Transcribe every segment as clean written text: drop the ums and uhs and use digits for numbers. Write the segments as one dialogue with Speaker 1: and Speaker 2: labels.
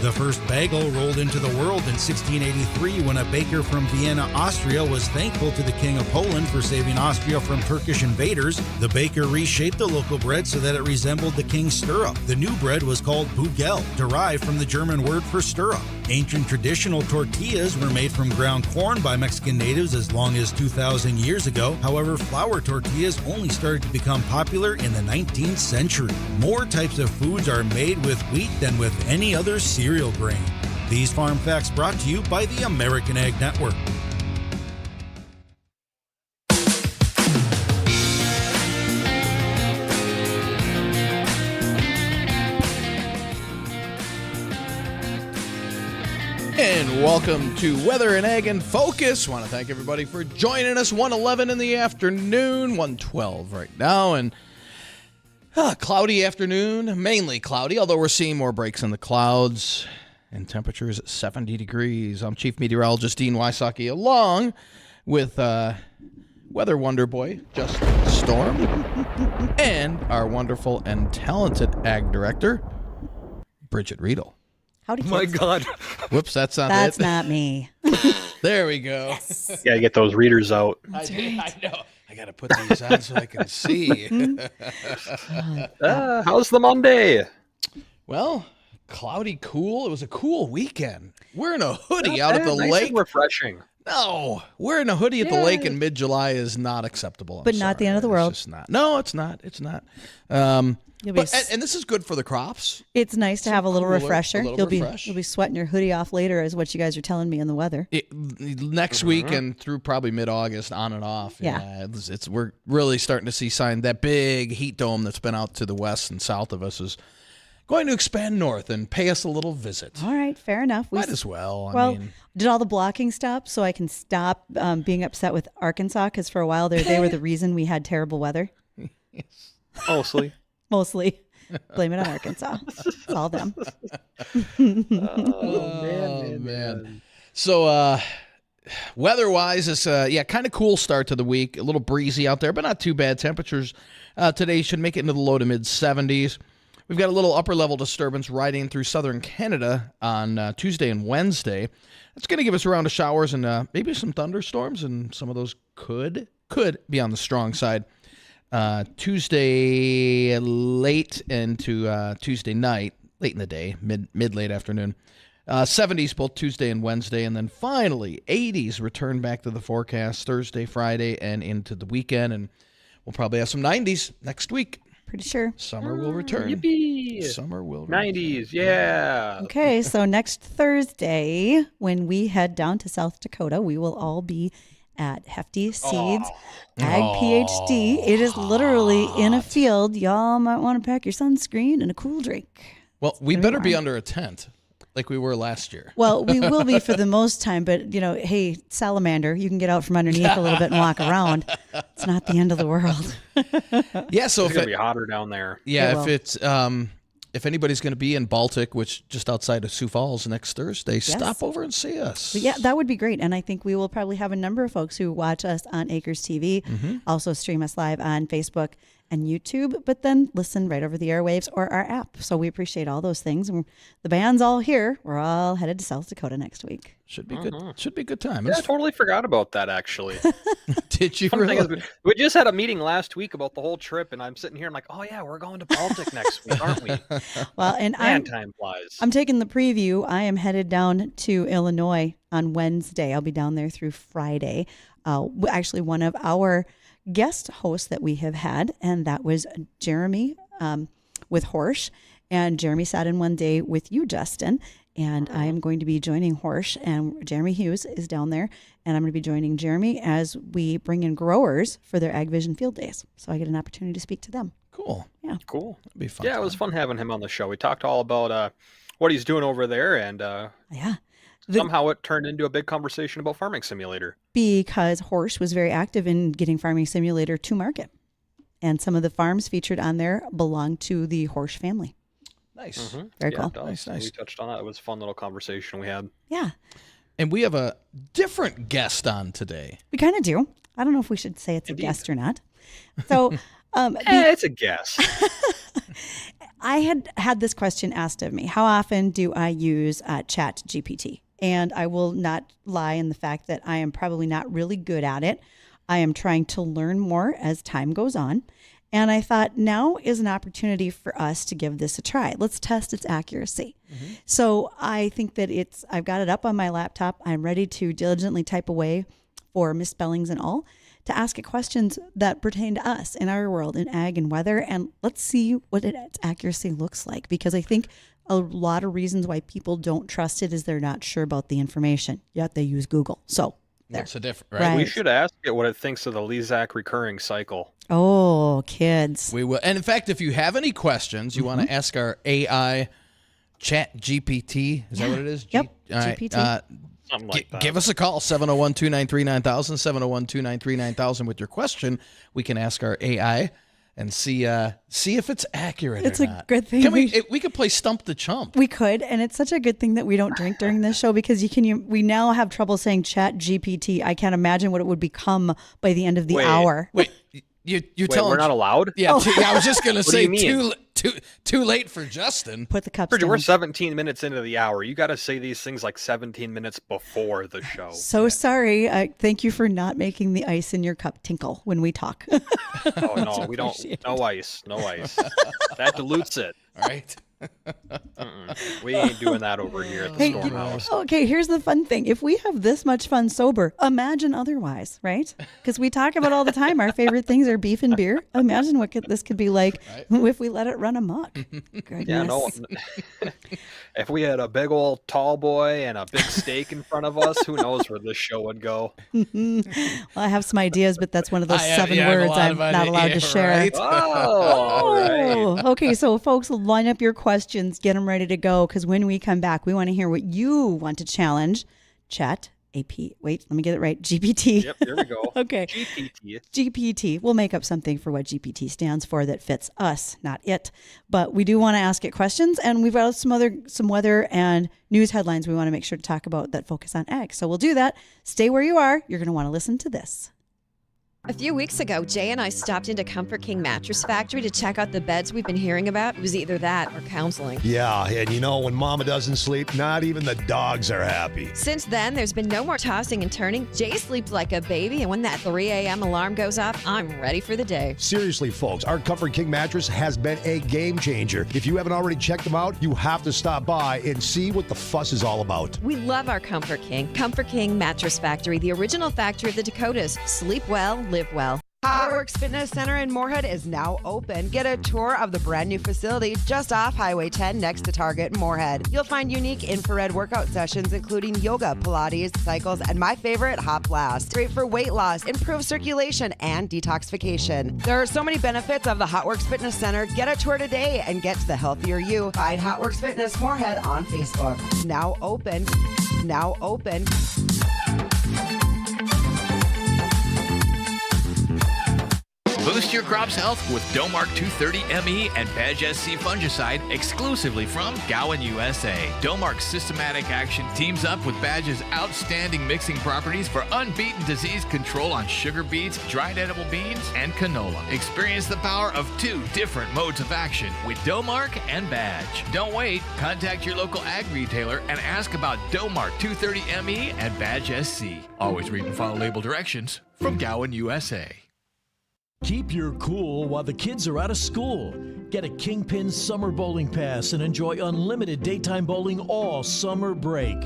Speaker 1: The first bagel rolled into the world in 1683 when a baker from Vienna, Austria was thankful to the King of Poland for saving Austria from Turkish invaders. The baker reshaped the local bread so that it resembled the king's stirrup. The new bread was called Bugel, derived from the German word for stirrup. Ancient traditional tortillas were made from ground corn by Mexican natives as long as 2,000 years ago. However, flour tortillas only started to become popular in the 19th century. More types of foods are made with wheat than with any other cereal grain. These farm facts brought to you by the American Ag Network.
Speaker 2: And welcome to Weather and Ag in Focus. Want to thank everybody for joining us. 1:11 in the afternoon, 1:12 right now, and cloudy afternoon, mainly cloudy, although we're seeing more breaks in the clouds, and temperatures at 70 degrees. I'm Chief Meteorologist Dean Wysocki, along with Weather Wonder Boy, Justin Storm, and our wonderful and talented Ag Director, Bridgette Readel.
Speaker 3: Howdy, kids.
Speaker 4: My God.
Speaker 2: Whoops, that's not
Speaker 3: That's
Speaker 2: it.
Speaker 3: not me.
Speaker 2: There we go.
Speaker 3: Yes.
Speaker 4: Yeah, get those readers out.
Speaker 2: I know. I got to put these on so I can see.
Speaker 4: How's the Monday?
Speaker 2: Well, cloudy, cool. It was a cool weekend. We're in a hoodie
Speaker 4: Not
Speaker 2: out at
Speaker 4: bad,
Speaker 2: the
Speaker 4: nice
Speaker 2: lake.
Speaker 4: and refreshing.
Speaker 2: No, we're in a hoodie at the lake in mid-July is not acceptable. I'm
Speaker 3: But not the
Speaker 2: sorry.
Speaker 3: end of the
Speaker 2: It's
Speaker 3: world.
Speaker 2: just not. No, it's not. It's not.
Speaker 3: You'll be
Speaker 2: And this is good for the crops.
Speaker 3: It's nice to have a little
Speaker 2: cooler,
Speaker 3: refresher.
Speaker 2: a little
Speaker 3: You'll
Speaker 2: refresh.
Speaker 3: be sweating your hoodie off later, is what you guys are telling me in the weather.
Speaker 2: Next week and through probably mid-August, on and off.
Speaker 3: Yeah.
Speaker 2: We're really starting to see sign that big heat dome that's been out to the west and south of us is going to expand north and pay us a little visit.
Speaker 3: All right, fair enough.
Speaker 2: Might as well.
Speaker 3: Well,
Speaker 2: I mean,
Speaker 3: did all the blocking stop so I can stop being upset with Arkansas? Because for a while there, they were the reason we had terrible weather.
Speaker 4: Mostly.
Speaker 3: Mostly. Blame it on Arkansas. It's all them.
Speaker 2: man. So, weather-wise, it's kind of cool start to the week. A little breezy out there, but not too bad. Temperatures today should make it into the low to mid-70s. We've got a little upper-level disturbance riding through southern Canada on Tuesday and Wednesday. That's going to give us a round of showers and maybe some thunderstorms, and some of those could be on the strong side. Tuesday late into Tuesday night, late in the day, mid-late afternoon. 70s both Tuesday and Wednesday, and then finally 80s return back to the forecast Thursday, Friday, and into the weekend, and we'll probably have some 90s next week.
Speaker 3: Pretty sure.
Speaker 2: Summer will return.
Speaker 4: Yippee.
Speaker 2: Summer will return.
Speaker 4: 90s, yeah.
Speaker 3: Okay, so next Thursday, when we head down to South Dakota, we will all be at Hefty Seeds Ag PhD. It is literally in a field. Y'all might want to pack your sunscreen and a cool drink.
Speaker 2: Well, we better be under a tent like we were last year.
Speaker 3: Well, we will be for the most time, but, hey, salamander, you can get out from underneath a little bit and walk around. It's not the end of the world.
Speaker 2: Yeah, so
Speaker 4: It's going to be hotter down there.
Speaker 2: Yeah, if anybody's going to be in Baltic, which just outside of Sioux Falls next Thursday, stop over and see us.
Speaker 3: But yeah, that would be great. And I think we will probably have a number of folks who watch us on Acres TV, also stream us live on Facebook and YouTube, but then listen right over the airwaves or our app. So we appreciate all those things. And the band's all here. We're all headed to South Dakota next week.
Speaker 2: Should be good. Should be a good time.
Speaker 4: Yeah, I totally forgot about that, actually.
Speaker 2: Did you
Speaker 4: Fun thing
Speaker 2: really?
Speaker 4: is, we just had a meeting last week about the whole trip, and I'm sitting here, I'm like, oh, yeah, we're going to Baltic next week, aren't we?
Speaker 3: Well, and
Speaker 4: Man, time flies.
Speaker 3: I'm taking the preview. I am headed down to Illinois on Wednesday. I'll be down there through Friday. Actually, one of our guest hosts that we have had, and that was Jeremy with Horsch. And Jeremy sat in one day with you, Justin. And I am going to be joining Horsch, and Jeremy Hughes is down there. And I'm going to be joining Jeremy as we bring in growers for their Ag Vision Field Days. So I get an opportunity to speak to them.
Speaker 2: Cool.
Speaker 3: Yeah.
Speaker 4: Cool.
Speaker 2: That'd be fun.
Speaker 4: Yeah, it was fun having him on the show. We talked all about what he's doing over there, and
Speaker 3: Yeah.
Speaker 4: somehow it turned into a big conversation about Farming Simulator.
Speaker 3: Because Horsch was very active in getting Farming Simulator to market. And some of the farms featured on there belong to the Horsch family.
Speaker 2: Nice.
Speaker 3: Very
Speaker 4: Yeah,
Speaker 3: cool.
Speaker 4: it does.
Speaker 2: Nice.
Speaker 4: We touched on that. It was a fun little conversation we had.
Speaker 3: Yeah,
Speaker 2: And we have a different guest on today.
Speaker 3: we kind of do. I don't know if we should say it's
Speaker 4: Indeed.
Speaker 3: a guest or not. So
Speaker 4: It's a guess.
Speaker 3: I had this question asked of me. How often do I use ChatGPT? And I will not lie in the fact that I am probably not really good at it. I am trying to learn more as time goes on. And I thought now is an opportunity for us to give this a try. Let's test its accuracy. Mm-hmm. So I think that I've got it up on my laptop. I'm ready to diligently type away for misspellings and all, to ask it questions that pertain to us in our world, in ag and weather. And let's see what its accuracy looks like, because I think a lot of reasons why people don't trust it is they're not sure about the information, yet they use Google. So
Speaker 2: that's a different, right?
Speaker 4: We should ask it what it thinks of the Lezak recurring cycle.
Speaker 3: Oh, kids.
Speaker 2: We will. And in fact, if you have any questions, you want to ask our AI ChatGPT. Is that what it is?
Speaker 3: Yep.
Speaker 2: GPT.
Speaker 4: Something like that.
Speaker 2: Give us a call, 701-293-9000, 701-293-9000 with your question. We can ask our AI and see if it's accurate
Speaker 3: It's
Speaker 2: or
Speaker 3: a
Speaker 2: not.
Speaker 3: good thing.
Speaker 2: We could play Stump the Chump.
Speaker 3: We could, and it's such a good thing that we don't drink during this show, because we now have trouble saying ChatGPT. I can't imagine what it would become by the end of the hour.
Speaker 2: Wait, you're telling
Speaker 4: we're not allowed?
Speaker 2: Yeah, I was just going to say
Speaker 4: do you
Speaker 2: too late for Justin.
Speaker 3: Put the cups
Speaker 4: Bridget,
Speaker 3: down.
Speaker 4: we're 17 minutes into the hour. You got to say these things like 17 minutes before the show.
Speaker 3: So sorry. Thank you for not making the ice in your cup tinkle when we talk.
Speaker 4: Oh, no, we don't. No ice. No ice. That dilutes it.
Speaker 2: All right.
Speaker 4: We ain't doing that over here at the Stormhouse.
Speaker 3: Okay, here's the fun thing. If we have this much fun sober, imagine otherwise, right? Because we talk about all the time our favorite things are beef and beer. Imagine what this could be like if we let it run amok. Goodness.
Speaker 4: Yeah, no. If we had a big old tall boy and a big steak in front of us, who knows where this show would go?
Speaker 3: Well, I have some ideas, but that's one of those 7 words I'm not allowed to share.
Speaker 2: Right?
Speaker 4: All right.
Speaker 3: Okay, so folks, line up your questions, get them ready to go, because when we come back, we want to hear what you want to challenge GPT. Wait, let me get it right. GPT.
Speaker 4: Yep, there we go.
Speaker 3: Okay. GPT. We'll make up something for what GPT stands for that fits us, not it. But we do want to ask it questions, and we've got some weather and news headlines we want to make sure to talk about that focus on ag. So we'll do that. Stay where you are. You're going to want to listen to this.
Speaker 5: A few weeks ago, Jay and I stopped into Comfort King Mattress Factory to check out the beds we've been hearing about. It was either that or counseling.
Speaker 6: Yeah, and you know, when mama doesn't sleep, not even the dogs are happy.
Speaker 5: Since then, there's been no more tossing and turning. Jay sleeps like a baby, and when that 3 a.m. alarm goes off, I'm ready for the day.
Speaker 6: Seriously, folks, our Comfort King mattress has been a game changer. If you haven't already checked them out, you have to stop by and see what the fuss is all about.
Speaker 5: We love our Comfort King. Comfort King Mattress Factory, the original factory of the Dakotas. Sleep well, live well.
Speaker 7: HotWorks Fitness Center in Moorhead is now open. Get a tour of the brand new facility just off Highway 10 next to Target in Moorhead. You'll find unique infrared workout sessions including yoga, Pilates, cycles, and my favorite, Hot Blast. Great for weight loss, improved circulation, and detoxification. There are so many benefits of the HotWorks Fitness Center. Get a tour today and get to the healthier you. Find HotWorks Fitness Moorhead on Facebook. Now open. Now open.
Speaker 8: Boost your crop's health with Domark 230ME and Badge SC fungicide exclusively from Gowan, USA. Domark's systematic action teams up with Badge's outstanding mixing properties for unbeaten disease control on sugar beets, dried edible beans, and canola. Experience the power of 2 different modes of action with Domark and Badge. Don't wait. Contact your local ag retailer and ask about Domark 230ME and Badge SC. Always read and follow label directions from Gowan, USA.
Speaker 9: Keep your cool while the kids are out of school. Get a Kingpin Summer Bowling Pass and enjoy unlimited daytime bowling all summer break.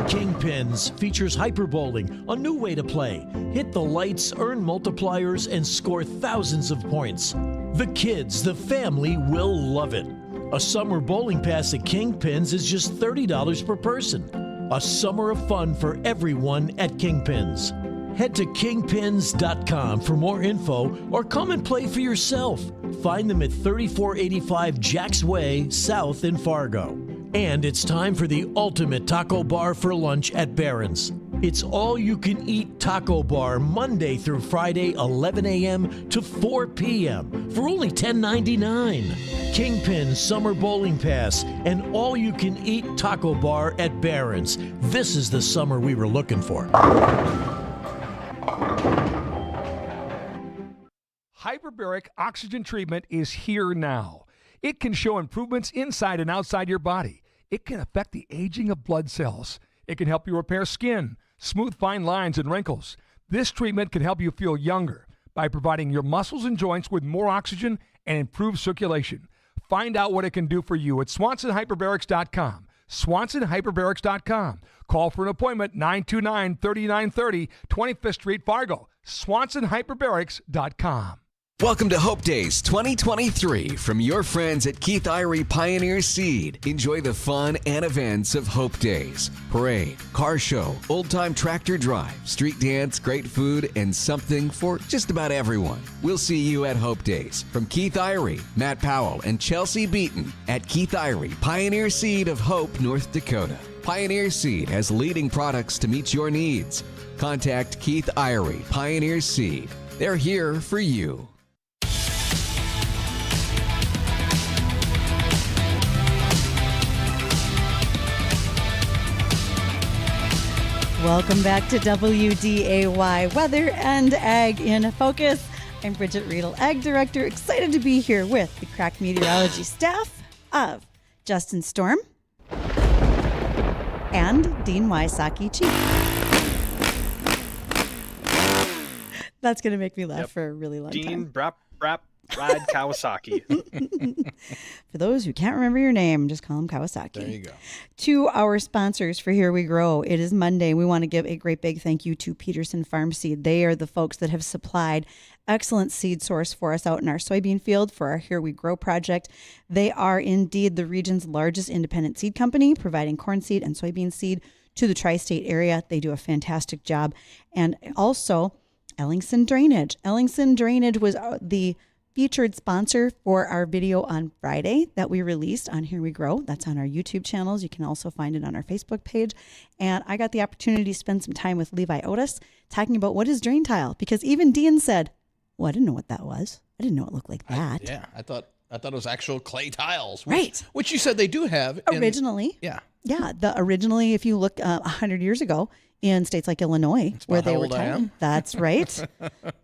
Speaker 9: Kingpins features hyper bowling, a new way to play. Hit the lights, earn multipliers, and score thousands of points. The kids, the family will love it. A summer bowling pass at Kingpins is just $30 per person. A summer of fun for everyone at Kingpins. Head to kingpins.com for more info or come and play for yourself. Find them at 3485 Jacks Way, South in Fargo. And it's time for the ultimate taco bar for lunch at Barron's. It's all-you-can-eat taco bar Monday through Friday, 11 a.m. to 4 p.m. for only $10.99. Kingpin Summer Bowling Pass and all-you-can-eat taco bar at Barron's. This is the summer we were looking for.
Speaker 10: Hyperbaric oxygen treatment is here now. It can show improvements inside and outside your body. It can affect the aging of blood cells. It can help you repair skin, smooth fine lines and wrinkles. This treatment can help you feel younger by providing your muscles and joints with more oxygen and improved circulation. Find out what it can do for you at SwansonHyperbarics.com. SwansonHyperbarics.com. Call for an appointment, 929-3930, 25th Street, Fargo. SwansonHyperbarics.com.
Speaker 11: Welcome to Hope Days 2023 from your friends at Keith Irie Pioneer Seed. Enjoy the fun and events of Hope Days. Parade, car show, old-time tractor drive, street dance, great food, and something for just about everyone. We'll see you at Hope Days. From Keith Irie, Matt Powell, and Chelsea Beaton at Keith Irie Pioneer Seed of Hope, North Dakota. Pioneer Seed has leading products to meet your needs. Contact Keith Irie Pioneer Seed. They're here for you.
Speaker 3: Welcome back to WDAY Weather and Ag in Focus. I'm Bridgette Readel, Ag Director, excited to be here with the crack meteorology staff of Justin Storm and Dean Wysocki, Chief. That's going to make me laugh for a really long time.
Speaker 4: Dean Ride Kawasaki.
Speaker 3: For those who can't remember your name, just call him Kawasaki.
Speaker 2: There you go.
Speaker 3: To our sponsors for Here We Grow, it is Monday. We want to give a great big thank you to Peterson Farm Seed. They are the folks that have supplied excellent seed source for us out in our soybean field for our Here We Grow project. They are indeed the region's largest independent seed company, providing corn seed and soybean seed to the tri-state area. They do a fantastic job. And also Ellingson Drainage. Ellingson Drainage was the featured sponsor for our video on Friday that we released on Here We Grow. That's on our YouTube channels. You can also find it on our Facebook page. And I got the opportunity to spend some time with Levi Otis talking about what is drain tile, because even Dean said, well, I didn't know what that was. I didn't know it looked like that.
Speaker 2: I thought it was actual clay tiles.
Speaker 3: Right.
Speaker 2: Which you said they do have.
Speaker 3: Originally.
Speaker 2: Yeah.
Speaker 3: Yeah. Originally, if you look 100 years ago, in states like Illinois, where they were tiling. That's right.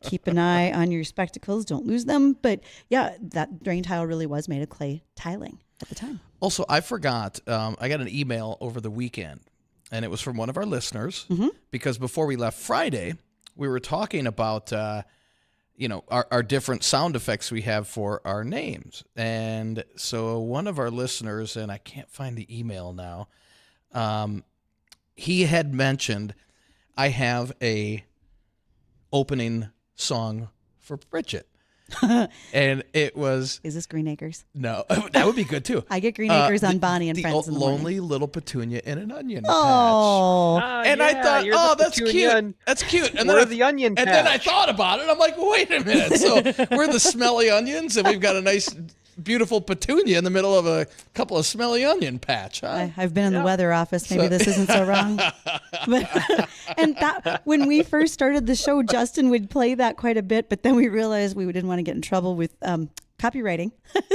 Speaker 3: Keep an eye on your spectacles. Don't lose them. But yeah, that drain tile really was made of clay tiling at the time.
Speaker 2: Also, I forgot. I got an email over the weekend, and it was from one of our listeners, because before we left Friday, we were talking about, our different sound effects we have for our names. And so one of our listeners, and I can't find the email now, he had mentioned, I have a opening song for Bridgette. And it was...
Speaker 3: Is this Green Acres?
Speaker 2: No, that would be good too.
Speaker 3: I get Green Acres on Bonnie and Friends in the morning.
Speaker 2: Lonely Little Petunia in an Onion
Speaker 3: Patch.
Speaker 2: And I thought, that's cute. That's cute. And
Speaker 4: we're the onion patch.
Speaker 2: And then I thought about it. I'm like, wait a minute. So we're the smelly onions, and we've got a nice... beautiful petunia in the middle of a couple of smelly onion patch, huh?
Speaker 3: I've been in the weather office. Maybe this isn't so wrong. And that when we first started the show, Justin would play that quite a bit, but then we realized we didn't want to get in trouble with copywriting.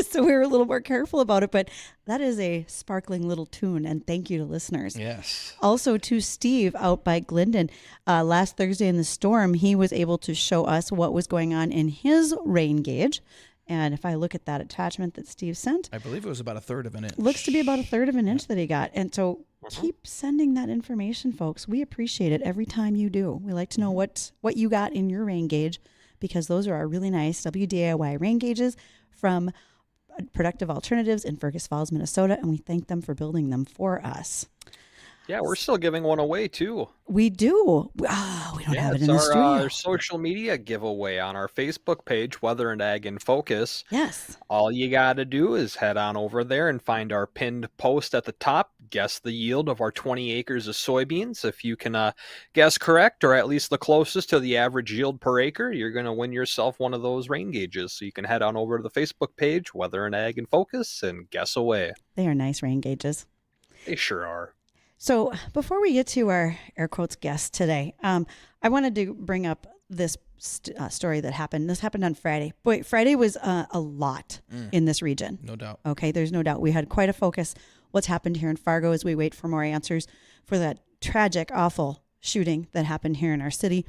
Speaker 3: So we were a little more careful about it, but that is a sparkling little tune, and thank you to listeners.
Speaker 2: Yes.
Speaker 3: Also to Steve out by Glendon. Last Thursday in the storm, he was able to show us what was going on in his rain gauge. And if I look at that attachment that Steve sent,
Speaker 2: I believe it was about 1/3 of an inch.
Speaker 3: Looks to be about 1/3 of an inch that he got. And so keep sending that information, folks. We appreciate it every time you do. We like to know what you got in your rain gauge, because those are our really nice WDAY rain gauges from Productive Alternatives in Fergus Falls, Minnesota. And we thank them for building them for us.
Speaker 4: Yeah, we're still giving one away too.
Speaker 3: We do. We don't have it in the studio.
Speaker 4: Our social media giveaway on our Facebook page, Weather and Ag in Focus.
Speaker 3: Yes.
Speaker 4: All you got to do is head on over there and find our pinned post at the top. Guess the yield of our 20 acres of soybeans. If you can guess correct, or at least the closest to the average yield per acre, you're going to win yourself one of those rain gauges. So you can head on over to the Facebook page, Weather and Ag in Focus, and guess away.
Speaker 3: They are nice rain gauges.
Speaker 4: They sure are.
Speaker 3: So before we get to our air quotes guest today, I wanted to bring up this story that happened. This happened on Friday. Boy, Friday was a lot in this region.
Speaker 2: No doubt.
Speaker 3: Okay, there's no doubt. We had quite a focus what's happened here in Fargo as we wait for more answers for that tragic, awful shooting that happened here in our city.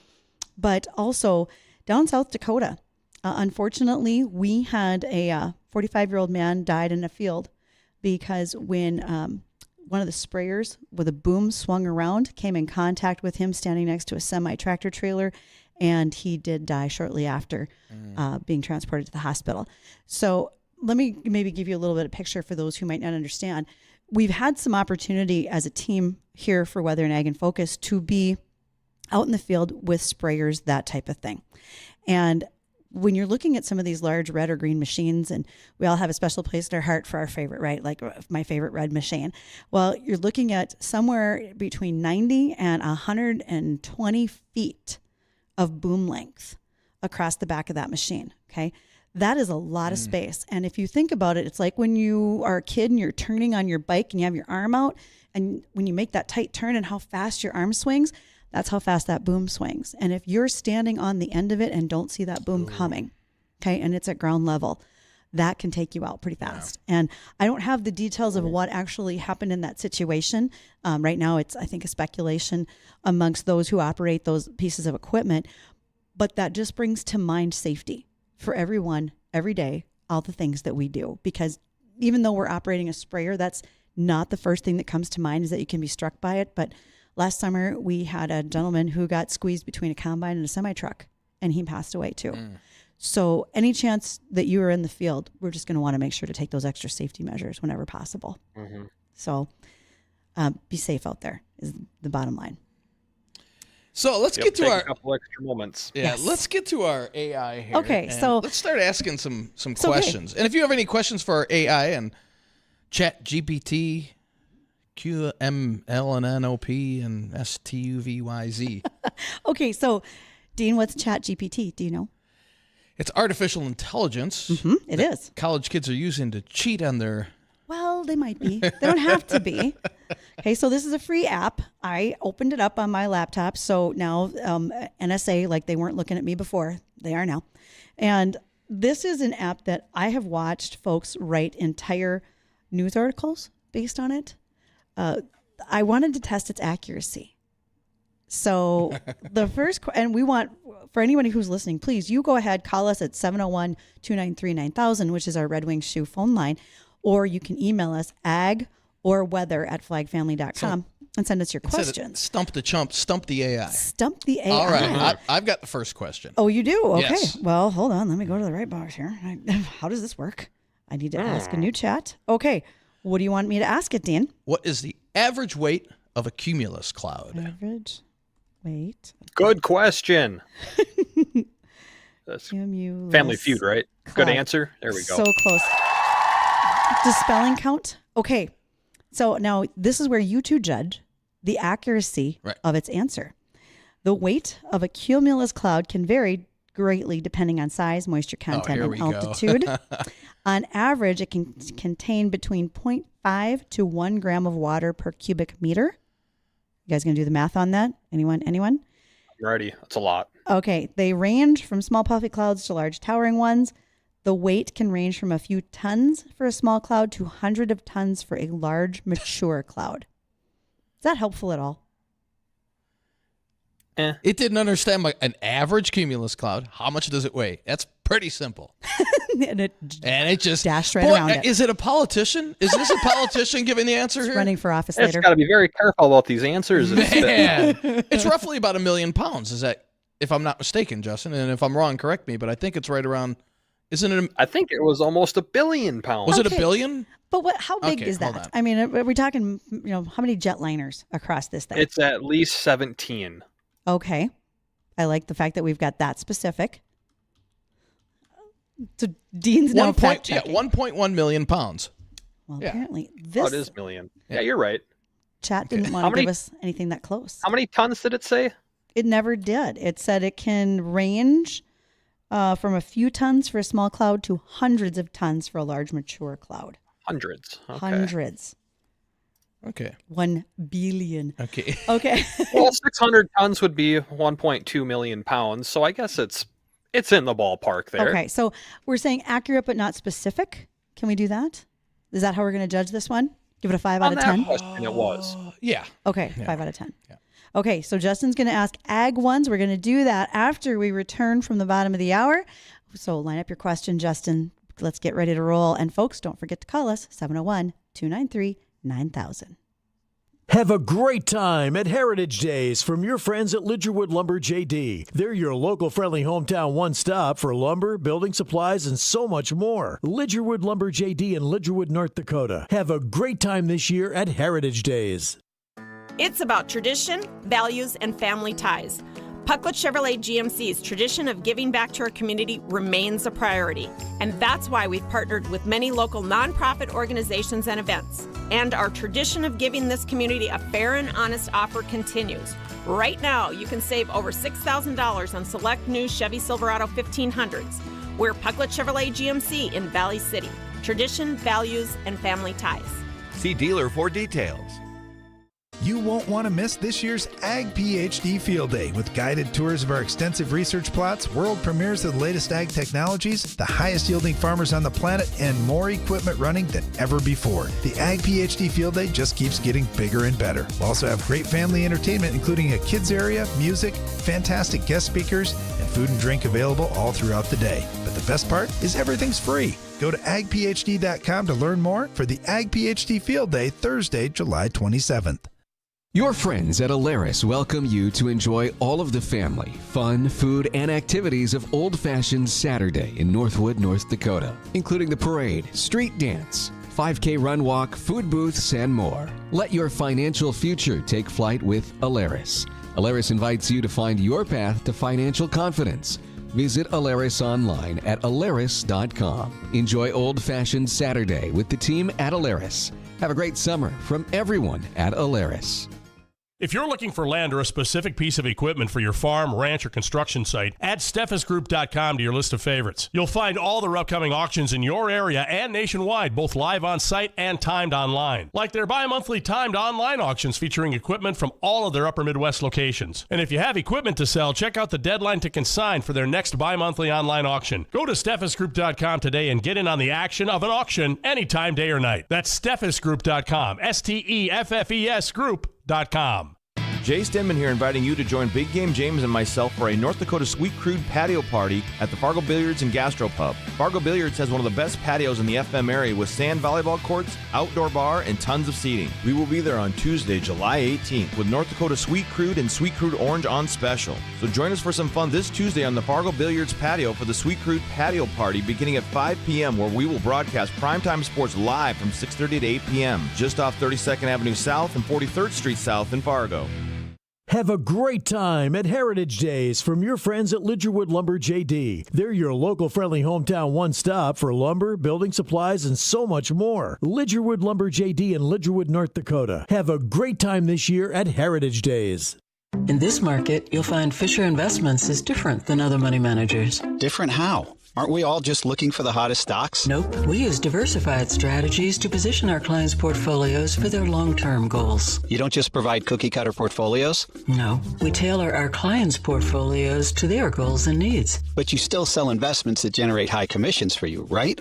Speaker 3: But also down South Dakota, Unfortunately, we had a 45-year-old man died in a field because when one of the sprayers with a boom swung around, came in contact with him standing next to a semi-tractor trailer, and he did die shortly after being transported to the hospital. So let me maybe give you a little bit of picture for those who might not understand. We've had some opportunity as a team here for Weather and Ag in Focus to be out in the field with sprayers, that type of thing. And when you're looking at some of these large red or green machines, and we all have a special place in our heart for our favorite, right? Like my favorite red machine. Well, you're looking at somewhere between 90 and 120 feet of boom length across the back of that machine. Okay. That is a lot of space. And if you think about it, it's like when you are a kid and you're turning on your bike and you have your arm out, and when you make that tight turn and how fast your arm swings, that's how fast that boom swings. And if you're standing on the end of it and don't see that boom coming, okay, and it's at ground level, that can take you out pretty fast. Yeah. And I don't have the details of what actually happened in that situation. Right now, it's, I think, a speculation amongst those who operate those pieces of equipment. But that just brings to mind safety for everyone, every day, all the things that we do. Because even though we're operating a sprayer, that's not the first thing that comes to mind, is that you can be struck by it. But last summer, we had a gentleman who got squeezed between a combine and a semi-truck, and he passed away too. So any chance that you are in the field, we're just going to want to make sure to take those extra safety measures whenever possible. So be safe out there is the bottom line.
Speaker 2: So let's get to
Speaker 4: a couple extra moments.
Speaker 2: Yeah, let's get to our AI here.
Speaker 3: Okay, so
Speaker 2: let's start asking some questions. And if you have any questions for our AI and ChatGPT, QMLNNOP, and STUVYZ.
Speaker 3: Okay, so Dean, what's ChatGPT? Do you know?
Speaker 2: It's artificial intelligence.
Speaker 3: It is.
Speaker 2: College kids are using to cheat on their...
Speaker 3: Well, they might be. They don't have to be. Okay, so this is a free app. I opened it up on my laptop. So now NSA, like they weren't looking at me before, they are now. And this is an app that I have watched folks write entire news articles based on it. I wanted to test its accuracy. So the first, and we want, for anybody who's listening, please, you go ahead, call us at 701-293-9000, which is our Red Wing Shoe phone line. Or you can email us agorweather@flagfamily.com and send us your questions.
Speaker 2: Stump the chump, stump the AI.
Speaker 3: Stump the AI.
Speaker 2: All right, I've got the first question.
Speaker 3: Oh, you do? Okay.
Speaker 2: Yes.
Speaker 3: Well, hold on. Let me go to the right box here. How does this work? I need to ask a new chat. Okay. What do you want me to ask it, Dean?
Speaker 2: What is the average weight of a cumulus cloud?
Speaker 3: Average weight.
Speaker 4: Good question.
Speaker 3: Cumulus
Speaker 4: Family Feud, right?
Speaker 3: cloud.
Speaker 4: Good answer. There we go.
Speaker 3: So close. Does spelling count? Okay. So now this is where you two judge the accuracy of its answer. The weight of a cumulus cloud can vary greatly depending on size, moisture content, and altitude. On average, it can contain between 0.5 to 1 gram of water per cubic meter. You guys going to do the math on that? Anyone?
Speaker 4: I'm ready. That's a lot.
Speaker 3: Okay. They range from small puffy clouds to large towering ones. The weight can range from a few tons for a small cloud to hundreds of tons for a large, mature cloud. Is that helpful at all?
Speaker 2: It didn't understand an average cumulus cloud. How much does it weigh? That's pretty simple.
Speaker 3: and it
Speaker 2: just
Speaker 3: dashed right around it.
Speaker 2: Is it a politician? Is this a politician giving the answer here?
Speaker 3: Running for office later.
Speaker 4: It's got to be very careful about these answers.
Speaker 2: Man, it's roughly about 1 million pounds. Is that, if I'm not mistaken, Justin? And if I'm wrong, correct me. But I think it's right around. Isn't it?
Speaker 4: I think it was almost 1 billion pounds.
Speaker 2: Was it 1 billion?
Speaker 3: But how big is that? I mean, are we talking, how many jetliners across this thing?
Speaker 4: It's at least 17.
Speaker 3: Okay. I like the fact that we've got that specific. So Dean's now fact checking.
Speaker 2: 1.1 million pounds.
Speaker 3: Well, apparently this.
Speaker 4: it is million. Yeah, you're right.
Speaker 3: Chat didn't want to give us anything that close.
Speaker 4: How many tons did it say?
Speaker 3: It never did. It said it can range from a few tons for a small cloud to hundreds of tons for a large mature cloud.
Speaker 4: Hundreds. Okay.
Speaker 3: Hundreds.
Speaker 2: Okay.
Speaker 3: 1 billion.
Speaker 2: Okay.
Speaker 3: Okay.
Speaker 4: Well, 600 tons would be 1.2 million pounds. So I guess it's in the ballpark there.
Speaker 3: Okay. So we're saying accurate but not specific. Can we do that? Is that how we're going to judge this one? Give it a 5 out of 10?
Speaker 4: Question it was.
Speaker 2: Yeah.
Speaker 3: Okay. 5 out of 10. Yeah. Okay, so Justin's going to ask Ag ones. We're going to do that after we return from the bottom of the hour. So line up your question, Justin. Let's get ready to roll. And folks, don't forget to call us, 701-293-9000.
Speaker 9: Have a great time at Heritage Days from your friends at Lidgerwood Lumber JD. They're your local friendly hometown one-stop for lumber, building supplies, and so much more. Lidgerwood Lumber JD in Lidgerwood, North Dakota. Have a great time this year at Heritage Days.
Speaker 12: It's about tradition, values, and family ties. Pucklet Chevrolet GMC's tradition of giving back to our community remains a priority, and that's why we've partnered with many local nonprofit organizations and events. And our tradition of giving this community a fair and honest offer continues. Right now, you can save over $6,000 on select new Chevy Silverado 1500s. We're Pucklet Chevrolet GMC in Valley City. Tradition, values, and family ties.
Speaker 13: See dealer for details.
Speaker 1: You won't want to miss this year's Ag PhD Field Day with guided tours of our extensive research plots, world premieres of the latest ag technologies, the highest yielding farmers on the planet, and more equipment running than ever before. The Ag PhD Field Day just keeps getting bigger and better. We'll also have great family entertainment, including a kids area, music, fantastic guest speakers, and food and drink available all throughout the day. But the best part is everything's free. Go to agphd.com to learn more for the Ag PhD Field Day, Thursday, July 27th.
Speaker 11: Your friends at Alaris welcome you to enjoy all of the family, fun, food, and activities of Old Fashioned Saturday in Northwood, North Dakota, including the parade, street dance, 5K run walk, food booths, and more. Let your financial future take flight with Alaris. Alaris invites you to find your path to financial confidence. Visit Alaris online at alaris.com. Enjoy Old Fashioned Saturday with the team at Alaris. Have a great summer from everyone at Alaris.
Speaker 14: If you're looking for land or a specific piece of equipment for your farm, ranch, or construction site, add steffesgroup.com to your list of favorites. You'll find all their upcoming auctions in your area and nationwide, both live on site and timed online. Like their bi-monthly timed online auctions featuring equipment from all of their upper Midwest locations. And if you have equipment to sell, check out the deadline to consign for their next bi-monthly online auction. Go to steffesgroup.com today and get in on the action of an auction anytime, day or night. That's steffesgroup.com, STEFFES group.com.
Speaker 13: Jay Stinman here, inviting you to join Big Game James and myself for a North Dakota Sweet Crude patio party at the Fargo Billiards and Gastropub. Fargo Billiards has one of the best patios in the FM area with sand volleyball courts, outdoor bar, and tons of seating. We will be there on Tuesday, July 18th with North Dakota Sweet Crude and Sweet Crude Orange on special. So join us for some fun this Tuesday on the Fargo Billiards patio for the Sweet Crude patio party beginning at 5 p.m. where we will broadcast primetime sports live from 6:30 to 8 p.m. just off 32nd Avenue South and 43rd Street South in Fargo.
Speaker 9: Have a great time at Heritage Days from your friends at Lidgerwood Lumber JD. They're your local friendly hometown one-stop for lumber, building supplies, and so much more. Lidgerwood Lumber JD in Lidgerwood, North Dakota. Have a great time this year at Heritage Days.
Speaker 15: In this market, you'll find Fisher Investments is different than other money managers.
Speaker 16: Different how? Aren't we all just looking for the hottest stocks?
Speaker 15: Nope. We use diversified strategies to position our clients' portfolios for their long-term goals.
Speaker 16: You don't just provide cookie-cutter portfolios?
Speaker 15: No. We tailor our clients' portfolios to their goals and needs.
Speaker 16: But you still sell investments that generate high commissions for you, right?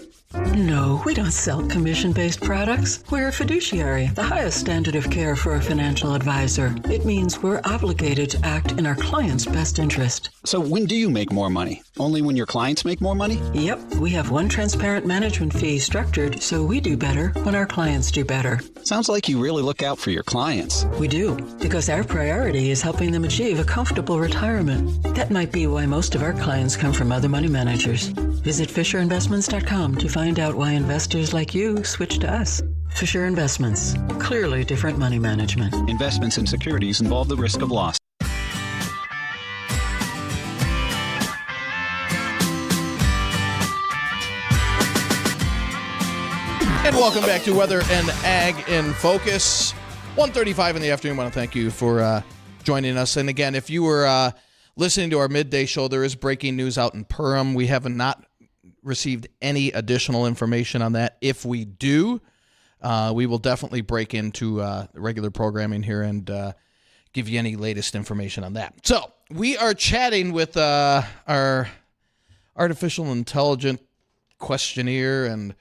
Speaker 15: No, we don't sell commission-based products. We're a fiduciary, the highest standard of care for a financial advisor. It means we're obligated to act in our client's best interest.
Speaker 16: So when do you make more money? Only when your clients make more money?
Speaker 15: Yep, we have one transparent management fee structured so we do better when our clients do better.
Speaker 16: Sounds like you really look out for your clients.
Speaker 15: We do, because our priority is helping them achieve a comfortable retirement. That might be why most of our clients come from other money managers. Visit FisherInvestments.com to find out why investors like you switch to us. Fisher Investments. Clearly different money management.
Speaker 16: Investments in securities involve the risk of loss.
Speaker 2: And welcome back to Weather and Ag in Focus. 1:35 in the afternoon. I want to thank you for joining us. And again, if you were listening to our midday show, there is breaking news out in Perham. We have not received any additional information on that. If we do, we will definitely break into regular programming here and give you any latest information on that. So we are chatting with our artificial intelligence questionnaire, and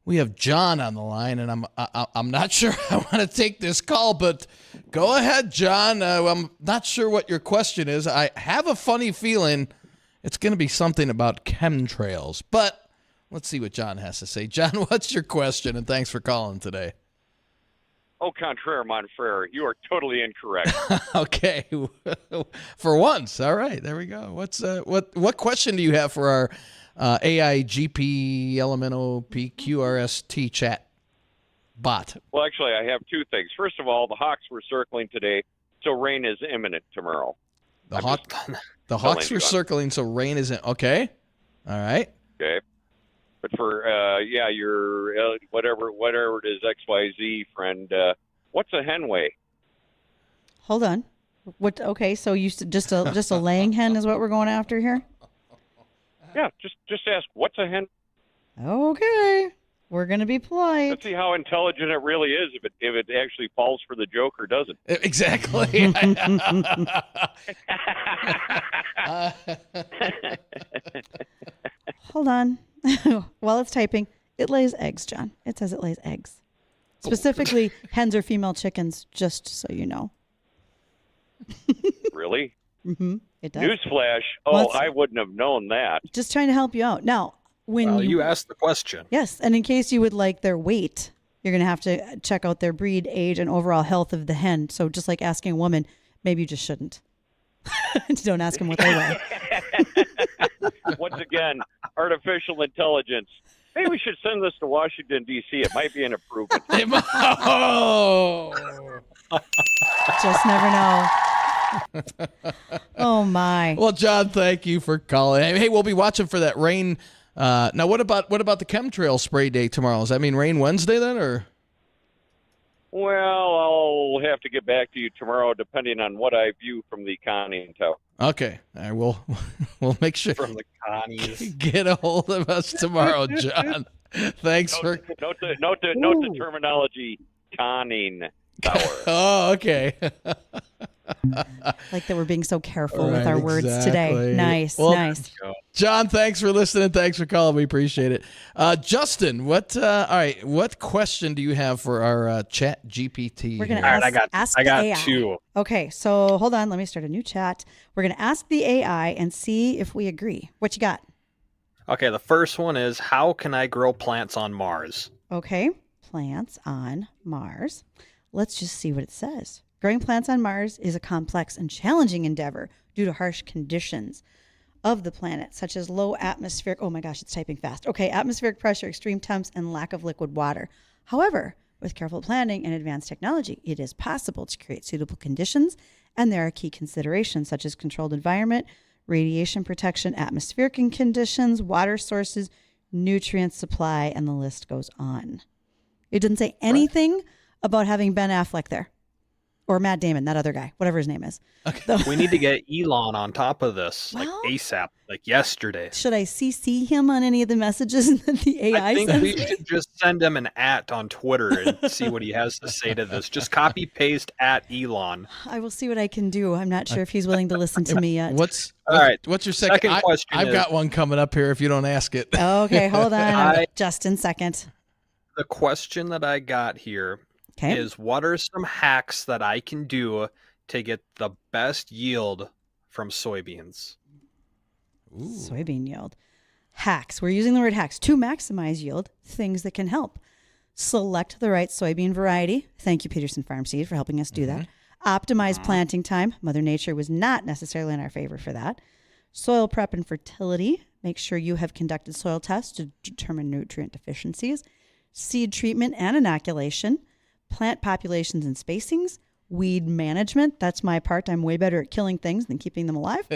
Speaker 2: we have John on the line, and I'm not sure I want to take this call, but go ahead, John. I'm not sure what your question is. I have a funny feeling It's going to be something about chemtrails, but let's see what John has to say. John, what's your question? And thanks for calling today.
Speaker 17: Au contraire, mon frere, you are totally incorrect.
Speaker 2: Okay, for once. All right, there we go. What question do you have for our AI GP Elemento PQRST chat bot?
Speaker 17: Well, actually, I have two things. First of all, the Hawks were circling today, so rain is imminent tomorrow.
Speaker 2: The Hawks were circling, so rain isn't. Okay, all right.
Speaker 17: Okay. But for your whatever it is, XYZ friend, what's a hen weigh?
Speaker 3: Hold on. What? Okay, so you just a laying hen is what we're going after here.
Speaker 17: Yeah, just ask what's a hen.
Speaker 3: Okay, we're gonna be polite.
Speaker 17: Let's see how intelligent it really is if it actually falls for the joke or doesn't.
Speaker 2: Exactly.
Speaker 3: Hold on. While it's typing, it lays eggs, John. It says it lays eggs. Specifically, hens are female chickens, just so you know.
Speaker 17: Really?
Speaker 3: Mm-hmm. It does.
Speaker 17: Newsflash. Oh, I wouldn't have known that.
Speaker 3: Just trying to help you out. Now, when
Speaker 4: you asked the question.
Speaker 3: Yes, and in case you would like their weight, you're going to have to check out their breed, age, and overall health of the hen. So just like asking a woman, maybe you just shouldn't. Don't ask them what they weigh.
Speaker 17: Once again, artificial intelligence. Maybe we should send this to Washington, D.C. It might be an improvement.
Speaker 3: Just never know. Oh, my.
Speaker 2: Well, John, thank you for calling. Hey, we'll be watching for that rain. Now, what about the chemtrail spray day tomorrow? Does that mean rain Wednesday then, or?
Speaker 17: Well, I'll have to get back to you tomorrow, depending on what I view from the conning tower.
Speaker 2: Okay, all right, we'll make sure
Speaker 4: from the connies.
Speaker 2: Get a hold of us tomorrow, John. Thanks for
Speaker 17: note the terminology, conning tower.
Speaker 2: Oh, okay.
Speaker 3: Like that we're being so careful with our words today. Nice,
Speaker 2: well,
Speaker 3: nice.
Speaker 2: John, thanks for listening. Thanks for calling. We appreciate it. Justin, what question do you have for our chat GPT?
Speaker 3: We're going to ask
Speaker 4: I got
Speaker 3: AI.
Speaker 4: two.
Speaker 3: Okay, so hold on. Let me start a new chat. We're going to ask the AI and see if we agree. What you got?
Speaker 4: Okay, the first one is, how can I grow plants on Mars?
Speaker 3: Okay, plants on Mars. Let's just see what it says. Growing plants on Mars is a complex and challenging endeavor due to harsh conditions of the planet, such as low atmospheric, oh my gosh, it's typing fast. Okay, atmospheric pressure, extreme temps, and lack of liquid water. However, with careful planning and advanced technology, it is possible to create suitable conditions, and there are key considerations such as controlled environment, radiation protection, atmospheric conditions, water sources, nutrient supply, and the list goes on. It didn't say anything about having Ben Affleck there. Or Matt Damon, that other guy, whatever his name is.
Speaker 2: Okay.
Speaker 4: We need to get Elon on top of this, like ASAP, like yesterday.
Speaker 3: Should I CC him on any of the messages that the AI
Speaker 4: I think
Speaker 3: sends
Speaker 4: we
Speaker 3: me?
Speaker 4: should just send him an @ on Twitter and see what he has to say to this. Just copy paste @ Elon.
Speaker 3: I will see what I can do. I'm not sure if he's willing to listen to me yet.
Speaker 2: What's your second
Speaker 4: question?
Speaker 2: I've got one coming up here if you don't ask it.
Speaker 3: Okay, hold on. Justin, second.
Speaker 4: The question that I got here is, what are some hacks that I can do to get the best yield from soybeans?
Speaker 3: Ooh. Soybean yield. Hacks. We're using the word hacks to maximize yield, things that can help. Select the right soybean variety. Thank you, Peterson Farm Seed, for helping us do that. Optimize planting time. Mother Nature was not necessarily in our favor for that. Soil prep and fertility. Make sure you have conducted soil tests to determine nutrient deficiencies. Seed treatment and inoculation. Plant populations and spacings. Weed management. That's my part. I'm way better at killing things than keeping them alive.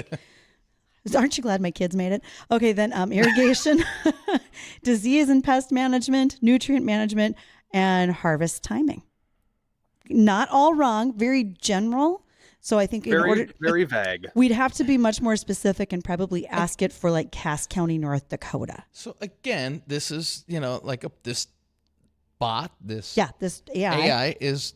Speaker 3: Aren't you glad my kids made it? Okay, then irrigation, disease and pest management, nutrient management, and harvest timing. Not all wrong, very general. So I think
Speaker 4: very vague.
Speaker 3: We'd have to be much more specific and probably ask it for like Cass County, North Dakota.
Speaker 2: So again, this is, like this bot, this
Speaker 3: AI
Speaker 2: is...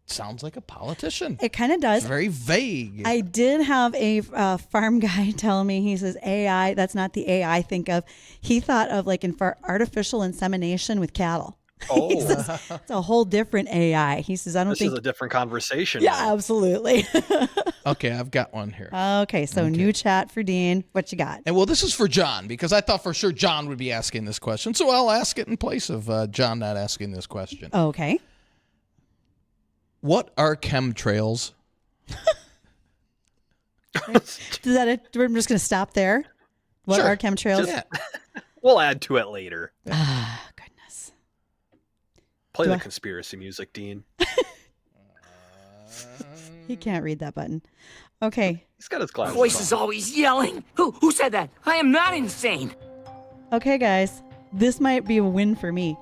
Speaker 2: sounds like a politician.
Speaker 3: It kind of does.
Speaker 2: It's very vague.
Speaker 3: I did have a farm guy tell me, he says, AI, that's not the AI I think of. He thought of like artificial insemination with cattle.
Speaker 4: Oh.
Speaker 3: He says, it's a whole different AI. He says, I don't think.
Speaker 4: This is a different conversation.
Speaker 3: Yeah,
Speaker 4: now.
Speaker 3: absolutely.
Speaker 2: Okay, I've got one here.
Speaker 3: Okay, so new chat for Dean. What you got?
Speaker 2: And well, this is for John because I thought for sure John would be asking this question. So I'll ask it in place of John not asking this question.
Speaker 3: Okay.
Speaker 2: What are chemtrails?
Speaker 3: Is that it? We're just going to stop there. What
Speaker 2: Sure.
Speaker 3: are chemtrails?
Speaker 4: Just- We'll add to it later.
Speaker 3: Ah, goodness.
Speaker 4: Play
Speaker 3: Do
Speaker 4: the
Speaker 3: I-
Speaker 4: conspiracy music, Dean.
Speaker 3: He can't read that button. Okay.
Speaker 4: He's got his glasses
Speaker 18: Voice
Speaker 4: on.
Speaker 18: is always yelling. Who said that? I am not insane.
Speaker 3: Okay, guys. This might be a win for me.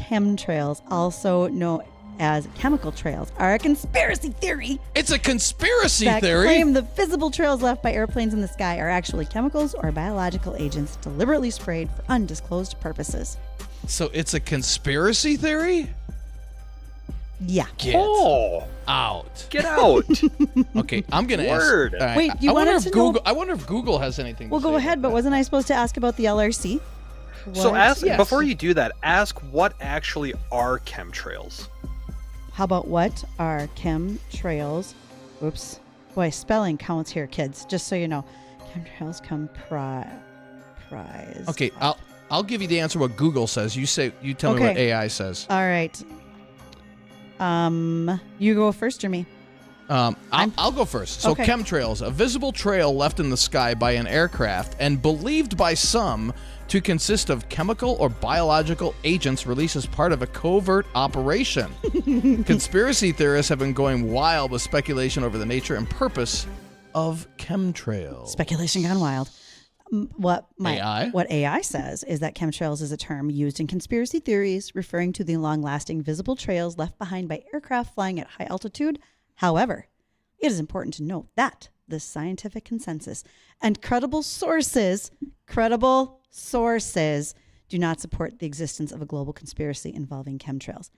Speaker 3: Chemtrails, also known as chemical trails, are a conspiracy theory.
Speaker 2: It's a conspiracy
Speaker 3: that
Speaker 2: theory.
Speaker 3: claim the visible trails left by airplanes in the sky are actually chemicals or biological agents deliberately sprayed for undisclosed purposes.
Speaker 2: So it's a conspiracy theory?
Speaker 3: Yeah.
Speaker 2: Get out.
Speaker 4: Get out.
Speaker 2: Okay, I'm gonna
Speaker 4: Word.
Speaker 2: ask. all right,
Speaker 3: Wait, you
Speaker 2: I wonder
Speaker 3: wanted
Speaker 2: if
Speaker 3: to know-
Speaker 2: Google. I wonder if Google has anything.
Speaker 3: Well,
Speaker 2: to
Speaker 3: go
Speaker 2: say
Speaker 3: ahead,
Speaker 2: about
Speaker 3: but wasn't I supposed to ask about the LRC?
Speaker 4: So
Speaker 3: What?
Speaker 4: ask
Speaker 2: Yes.
Speaker 4: before you do that. Ask what actually are chemtrails.
Speaker 3: How about what are chemtrails? Oops. Boy, spelling counts here, kids. Just so you know. Chemtrails comprise.
Speaker 2: that. Okay, I'll give you the answer what Google says. You tell me what
Speaker 3: Okay.
Speaker 2: AI says.
Speaker 3: All right. You go first or me?
Speaker 2: I'll go first. So
Speaker 3: Okay.
Speaker 2: chemtrails, a visible trail left in the sky by an aircraft and believed by some to consist of chemical or biological agents released as part of a covert operation. Conspiracy theorists have been going wild with speculation over the nature and purpose of chemtrails.
Speaker 3: Speculation gone wild. What
Speaker 2: AI
Speaker 3: says is that chemtrails is a term used in conspiracy theories referring to the long-lasting visible trails left behind by aircraft flying at high altitude. However, it is important to note that the scientific consensus and credible sources do not support the existence of a global conspiracy involving chemtrails.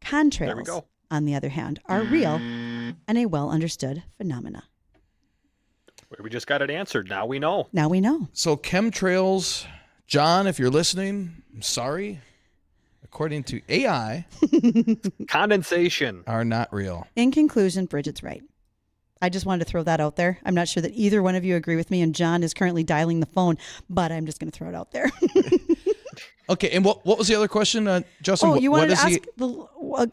Speaker 4: There we
Speaker 3: Contrails,
Speaker 4: go.
Speaker 3: on the other hand, are real and a well-understood phenomena.
Speaker 4: We just got it answered. Now we know.
Speaker 3: Now we know.
Speaker 2: So chemtrails, John, if you're listening, I'm sorry. According to AI,
Speaker 4: Condensation.
Speaker 2: are not real.
Speaker 3: In conclusion, Bridget's right. I just wanted to throw that out there. I'm not sure that either one of you agree with me, and John is currently dialing the phone, but I'm just going to throw it out there.
Speaker 2: Okay, and what was the other question, Justin?
Speaker 3: Oh, you wanted
Speaker 2: what
Speaker 3: to
Speaker 2: is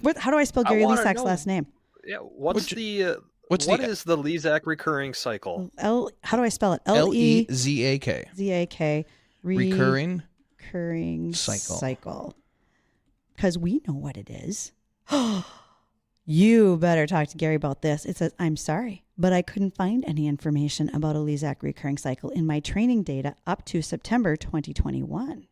Speaker 3: ask how do I spell Gary
Speaker 4: wanna
Speaker 3: Lusak's
Speaker 4: know.
Speaker 3: last name?
Speaker 4: Yeah. What is the Lezak recurring cycle?
Speaker 3: How do I spell it?
Speaker 2: Lezak.
Speaker 3: Z-A-K.
Speaker 2: Recurring
Speaker 3: cycle. Because we know what it is. You better talk to Gary about this. It says, I'm sorry, but I couldn't find any information about a Lezak recurring cycle in my training data up to September 2021.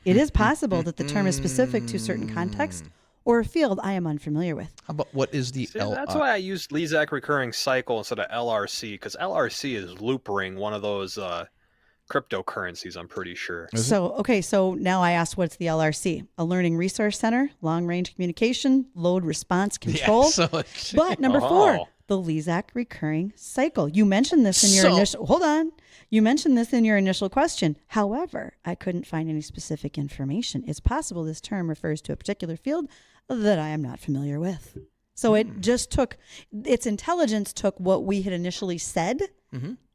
Speaker 3: It is possible that the term is specific to certain context or a field I am unfamiliar with.
Speaker 2: How about what is the
Speaker 4: See, that's why I used Lezak recurring cycle instead of LRC, because LRC is loop ring, one of those cryptocurrencies, I'm pretty sure.
Speaker 3: So now I asked, what's the LRC? A Learning Resource Center, Long Range Communication, Load Response Control. But number 4, the Lezak recurring cycle. You mentioned this in your initial. Hold on. You mentioned this in your initial question. However, I couldn't find any specific information. It's possible this term refers to a particular field that I am not familiar with. So it just took its intelligence took what we had initially said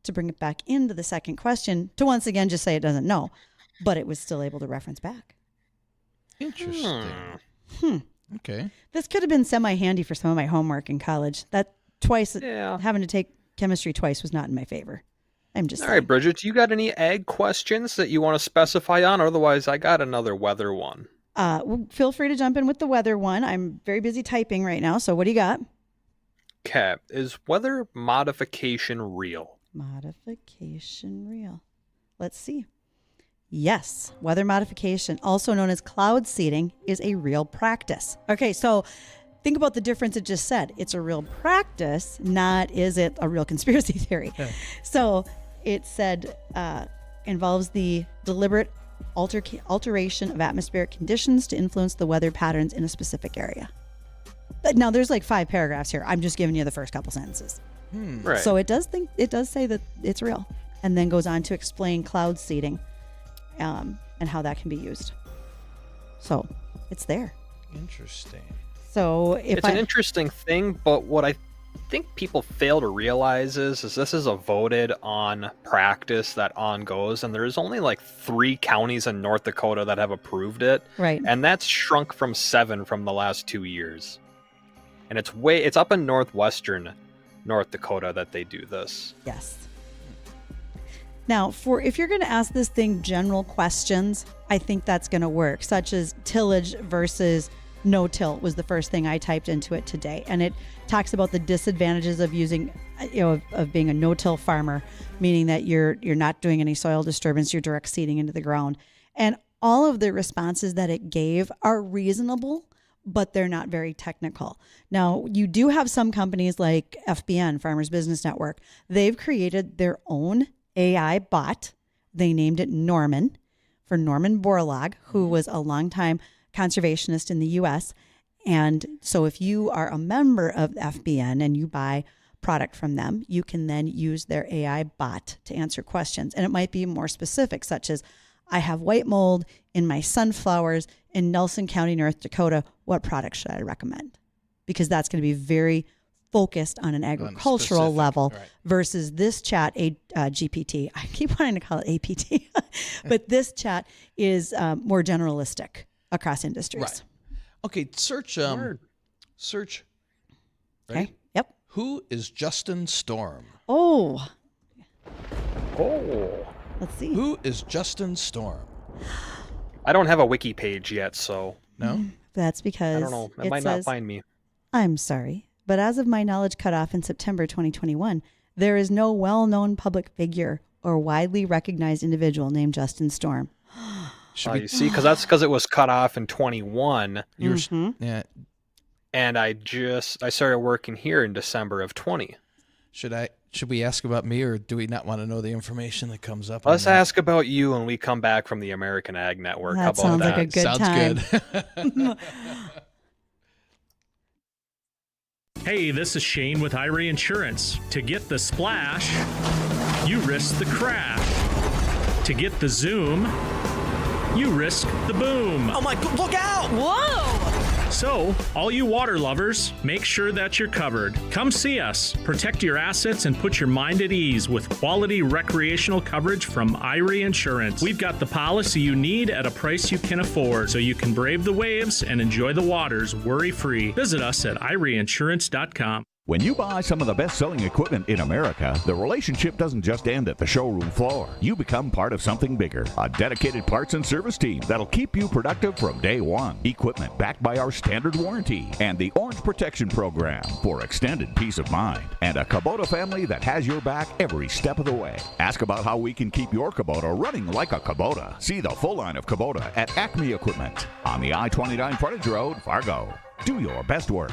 Speaker 3: to bring it back into the second question to once again just say it doesn't know, but it was still able to reference back.
Speaker 2: Interesting. Okay.
Speaker 3: This could have been semi-handy for some of my homework in college. That having to take chemistry twice was not in my favor. I'm just
Speaker 4: All right, Bridget, you got any ag questions that you want to specify on? Otherwise, I got another weather one.
Speaker 3: Well, feel free to jump in with the weather one. I'm very busy typing right now. So what do you got?
Speaker 4: Okay. Is weather modification real?
Speaker 3: Modification real. Let's see. Yes, weather modification, also known as cloud seeding, is a real practice. Okay, so think about the difference it just said. It's a real practice, not is it a real conspiracy theory.
Speaker 2: Yeah.
Speaker 3: So it said involves the deliberate alteration of atmospheric conditions to influence the weather patterns in a specific area. Now, there's like 5 paragraphs here. I'm just giving you the first couple sentences.
Speaker 4: Right.
Speaker 3: So it does say that it's real, and then goes on to explain cloud seeding and how that can be used. So it's there.
Speaker 2: Interesting.
Speaker 3: So
Speaker 4: it's an interesting thing, but what I think people fail to realize is this is a voted on practice that on goes, and there's only like 3 counties in North Dakota that have approved it.
Speaker 3: Right.
Speaker 4: And that's shrunk from 7 from the last 2 years. And it's up in northwestern North Dakota that they do this.
Speaker 3: Yes. Now, if you're going to ask this thing general questions, I think that's going to work, such as tillage versus no-till was the first thing I typed into it today. And it talks about the disadvantages of using, of being a no-till farmer, meaning that you're not doing any soil disturbance, you're direct seeding into the ground. And all of the responses that it gave are reasonable, but they're not very technical. Now, you do have some companies like FBN, Farmers Business Network. They've created their own AI bot. They named it Norman, for Norman Borlaug, who was a longtime conservationist in the U.S. And so if you are a member of FBN and you buy product from them, you can then use their AI bot to answer questions. And it might be more specific, such as, I have white mold in my sunflowers in Nelson County, North Dakota. What product should I recommend? Because that's going to be very focused on an agricultural level, right, versus this chat, GPT. I keep wanting to call it APT, but this chat is more generalistic across industries.
Speaker 2: Right. Okay, search. Ready?
Speaker 3: Okay. Yep.
Speaker 2: Who is Justin Storm?
Speaker 3: Oh.
Speaker 2: Let's see. Who is Justin Storm?
Speaker 4: I don't have a wiki page yet, so
Speaker 2: no.
Speaker 3: That's because
Speaker 4: I don't know. It might not find me.
Speaker 3: I'm sorry, but as of my knowledge cutoff in September 2021, there is no well-known public figure or widely recognized individual named Justin Storm.
Speaker 4: You see, because it was cut off in 21.
Speaker 2: Yeah.
Speaker 4: And I started working here in December of 20.
Speaker 2: Should we ask about me, or do we not want to know the information that comes up?
Speaker 4: Let's ask about you when we come back from the American Ag Network.
Speaker 3: That
Speaker 4: How about
Speaker 3: sounds
Speaker 4: that?
Speaker 3: like a good
Speaker 2: Sounds
Speaker 3: time.
Speaker 2: good.
Speaker 19: Hey, this is Shane with Irie Insurance. To get the splash, you risk the crash. To get the zoom, you risk the boom.
Speaker 20: Oh my, look out!
Speaker 19: Whoa! So, all you water lovers, make sure that you're covered. Come see us. Protect your assets and put your mind at ease with quality recreational coverage from Irie Insurance. We've got the policy you need at a price you can afford, so you can brave the waves and enjoy the waters worry-free. Visit us at IrieInsurance.com.
Speaker 21: When you buy some of the best-selling equipment in America, the relationship doesn't just end at the showroom floor. You become part of something bigger, a dedicated parts and service team that'll keep you productive from day one. Equipment backed by our standard warranty and the Orange Protection Program for extended peace of mind. And a Kubota family that has your back every step of the way. Ask about how we can keep your Kubota running like a Kubota. See the full line of Kubota at Acme Equipment on the I-29 frontage road, Fargo. Do your best work.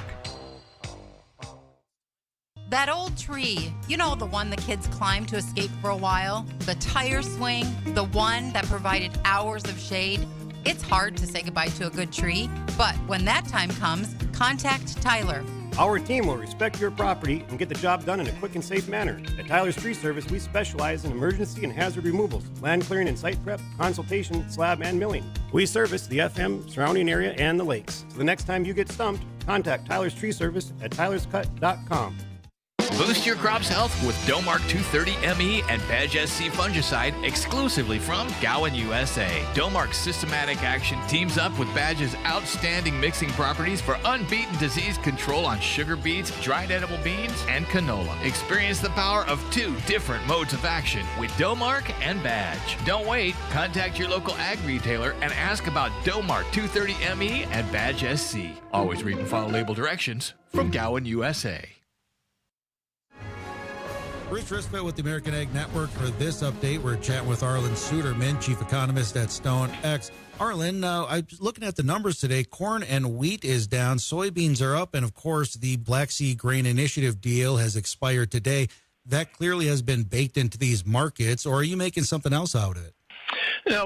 Speaker 22: That old tree, you know, the one the kids climbed to escape for a while? The tire swing, the one that provided hours of shade. It's hard to say goodbye to a good tree, but when that time comes, contact Tyler.
Speaker 23: Our team will respect your property and get the job done in a quick and safe manner. At Tyler's Tree Service, we specialize in emergency and hazard removals, land clearing and site prep, consultation, slab, and milling. We service the FM, surrounding area, and the lakes. So the next time you get stumped, contact Tyler's Tree Service at tylerscut.com.
Speaker 8: Boost your crop's health with Domark 230 ME and Badge SC fungicide exclusively from Gowan, USA. Domark's systematic action teams up with Badge's outstanding mixing properties for unbeaten disease control on sugar beets, dried edible beans, and canola. Experience the power of 2 different modes of action with Domark and Badge. Don't wait. Contact your local ag retailer and ask about Domark 230 ME and Badge SC. Always read and follow label directions from Gowan, USA.
Speaker 1: Bruce Rispa with the American Ag Network. For this update, we're chatting with Arlen Suderman, chief economist at StoneX. Arlen, I was looking at the numbers today. Corn and wheat is down, soybeans are up, and of course, the Black Sea Grain Initiative deal has expired today. That clearly has been baked into these markets, or are you making something else out of it?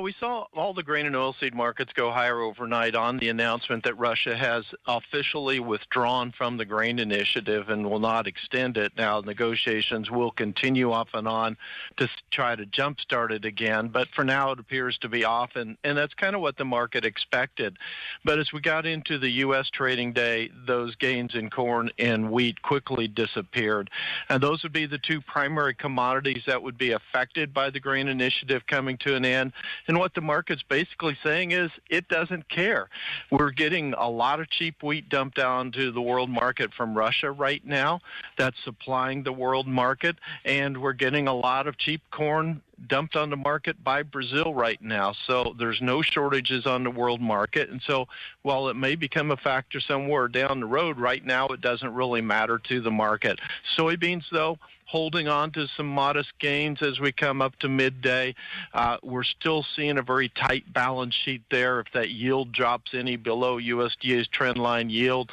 Speaker 5: We saw all the grain and oilseed markets go higher overnight on the announcement that Russia has officially withdrawn from the grain initiative and will not extend it. Now, negotiations will continue off and on to try to jumpstart it again, but for now it appears to be off, and that's kind of what the market expected. But as we got into the U.S. trading day, those gains in corn and wheat quickly disappeared. And those would be the two primary commodities that would be affected by the grain initiative coming to an end. And what the market's basically saying is it doesn't care. We're getting a lot of cheap wheat dumped down to the world market from Russia right now. That's supplying the world market. And we're getting a lot of cheap corn dumped on the market by Brazil right now. So there's no shortages on the world market. And so while it may become a factor somewhere down the road, right now it doesn't really matter to the market. Soybeans, though, holding on to some modest gains as we come up to midday. We're still seeing a very tight balance sheet there. If that yield drops any below USDA's trendline yield,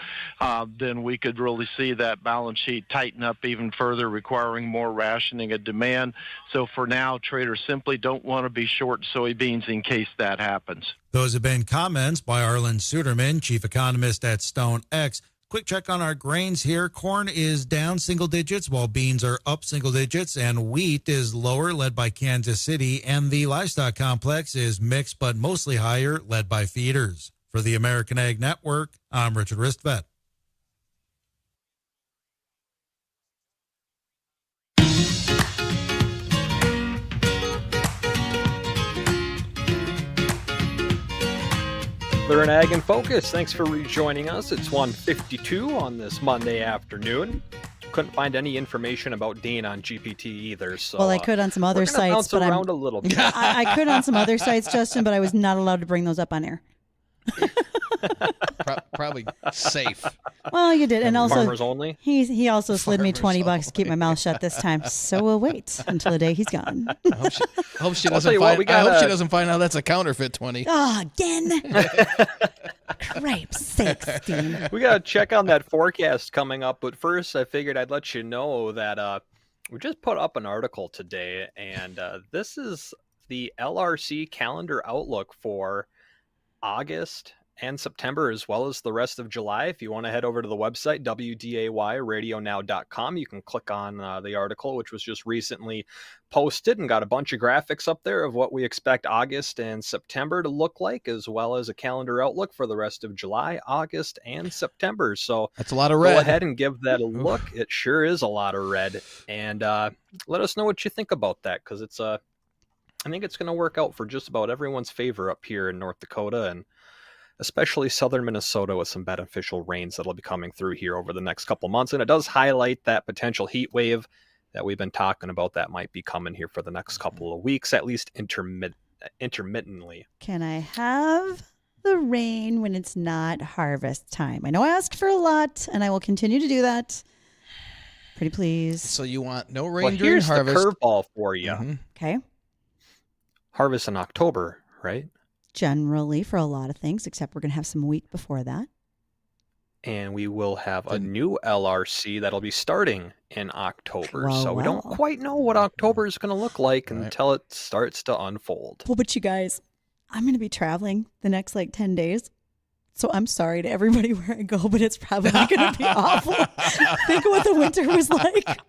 Speaker 5: then we could really see that balance sheet tighten up even further, requiring more rationing of demand. So for now, traders simply don't want to be short soybeans in case that happens.
Speaker 1: Those have been comments by Arlen Suderman, chief economist at StoneX. Quick check on our grains here. Corn is down single digits while beans are up single digits, and wheat is lower, led by Kansas City, and the livestock complex is mixed but mostly higher, led by feeders. For the American Ag Network, I'm Richard Ristvet.
Speaker 4: Weather and Ag in Focus. Thanks for rejoining us. It's 1:52 on this Monday afternoon. Couldn't find any information about Dean on GPT either. So,
Speaker 3: well, I could on some other sites, but
Speaker 4: around a little bit.
Speaker 3: I could on some other sites, Justin, but I was not allowed to bring those up on air.
Speaker 2: Probably safe.
Speaker 3: Well, you did, and also
Speaker 4: Farmers only.
Speaker 3: He also slid me $20 to keep my mouth shut this time. So we'll wait until the day he's gone.
Speaker 2: I hope she doesn't find out that's a counterfeit 20.
Speaker 3: Oh, again. Cripe's sakes, Dean.
Speaker 4: We got to check on that forecast coming up, but first I figured I'd let you know that we just put up an article today, and this is the LRC calendar outlook for August and September, as well as the rest of July. If you want to head over to the website, WDAY radionow.com, you can click on the article, which was just recently posted, and got a bunch of graphics up there of what we expect August and September to look like, as well as a calendar outlook for the rest of July, August, and September. So
Speaker 2: that's a lot of red.
Speaker 4: Go ahead and give that a look. It sure is a lot of red. And let us know what you think about that, because it's I think it's going to work out for just about everyone's favor up here in North Dakota, and especially southern Minnesota, with some beneficial rains that'll be coming through here over the next couple months. And it does highlight that potential heat wave that we've been talking about that might be coming here for the next couple of weeks, at least intermittently.
Speaker 3: Can I have the rain when it's not harvest time? I know I asked for a lot, and I will continue to do that. Pretty please.
Speaker 2: So you want no rain during harvest.
Speaker 4: Here's the curveball for you.
Speaker 2: Mm-hmm.
Speaker 3: Okay.
Speaker 4: Harvest in October, right?
Speaker 3: Generally for a lot of things, except we're going to have some wheat before that.
Speaker 4: And we will have a new LRC that'll be starting in October. So we don't quite know what October is going to look like until it starts to unfold.
Speaker 3: Well, but you guys, I'm going to be traveling the next 10 days. So I'm sorry to everybody where I go, but it's probably going to be awful. Think of what the winter was like.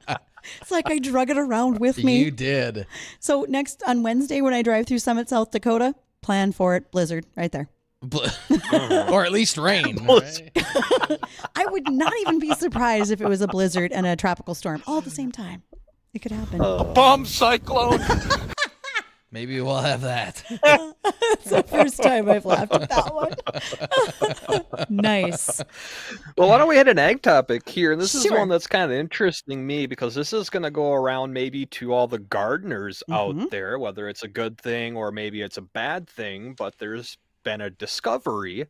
Speaker 3: It's like I drug it around with me.
Speaker 2: You did.
Speaker 3: So next on Wednesday when I drive through Summit, South Dakota, plan for it. Blizzard right there.
Speaker 2: Or at least rain. Right?
Speaker 3: I would not even be surprised if it was a blizzard and a tropical storm all at the same time. It could happen.
Speaker 6: A bomb cyclone.
Speaker 2: Maybe we'll have that.
Speaker 3: It's the first time I've laughed at that one. Nice.
Speaker 4: Well, why don't we hit an ag topic here? And this is one that's kind of interesting me, because this is going to go around maybe to all the gardeners out there, whether it's a good thing or maybe it's a bad thing, but there's been a discovery